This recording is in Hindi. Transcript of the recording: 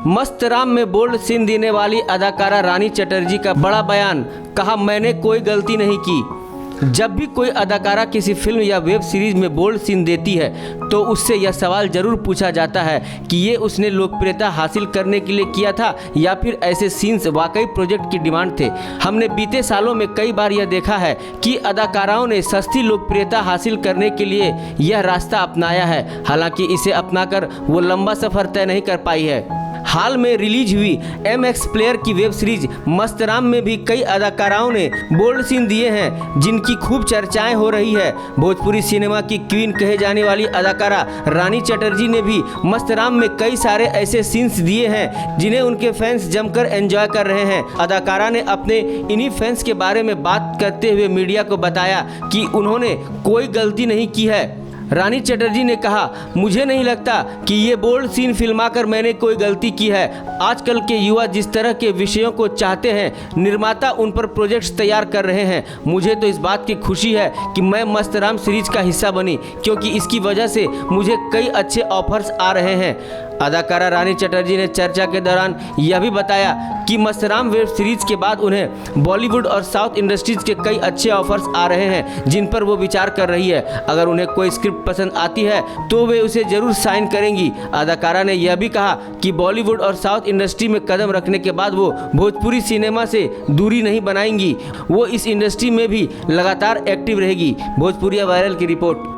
मस्त राम में बोल्ड सीन देने वाली अदाकारा रानी चटर्जी का बड़ा बयान, कहा मैंने कोई गलती नहीं की। जब भी कोई अदाकारा किसी फिल्म या वेब सीरीज में बोल्ड सीन देती है तो उससे यह सवाल जरूर पूछा जाता है कि ये उसने लोकप्रियता हासिल करने के लिए किया था या फिर ऐसे सीन्स वाकई प्रोजेक्ट की डिमांड थे। हमने बीते सालों में कई बार यह देखा है कि अदाकाराओं ने सस्ती लोकप्रियता हासिल करने के लिए यह रास्ता अपनाया है, हालांकि इसे अपनाकर वो लंबा सफर तय नहीं कर पाई है। हाल में रिलीज हुई MX प्लेयर की वेब सीरीज मस्त राम में भी कई अदाकाराओं ने बोल्ड सीन दिए हैं जिनकी खूब चर्चाएं हो रही है। भोजपुरी सिनेमा की क्वीन कहे जाने वाली अदाकारा रानी चटर्जी ने भी मस्त राम में कई सारे ऐसे सीन्स दिए हैं जिन्हें उनके फैंस जमकर एंजॉय कर रहे हैं। अदाकारा ने अपने इन्हीं फैंस के बारे में बात करते हुए मीडिया को बताया कि उन्होंने कोई गलती नहीं की है। रानी चटर्जी ने कहा, मुझे नहीं लगता कि ये बोल्ड सीन फिल्माकर मैंने कोई गलती की है। आजकल के युवा जिस तरह के विषयों को चाहते हैं, निर्माता उन पर प्रोजेक्ट्स तैयार कर रहे हैं। मुझे तो इस बात की खुशी है कि मैं मस्त राम सीरीज का हिस्सा बनी, क्योंकि इसकी वजह से मुझे कई अच्छे ऑफर्स आ रहे हैं। अदाकारा रानी चटर्जी ने चर्चा के दौरान यह भी बताया कि मस्त राम वेब सीरीज के बाद उन्हें बॉलीवुड और साउथ इंडस्ट्रीज के कई अच्छे ऑफर्स आ रहे हैं जिन पर वो विचार कर रही है। अगर उन्हें कोई स्क्रिप्ट पसंद आती है तो वे उसे जरूर साइन करेंगी। अदाकारा ने यह भी कहा कि बॉलीवुड और साउथ इंडस्ट्री में कदम रखने के बाद वो भोजपुरी सिनेमा से दूरी नहीं बनाएंगी, वो इस इंडस्ट्री में भी लगातार एक्टिव रहेगी। भोजपुरिया वायरल की रिपोर्ट।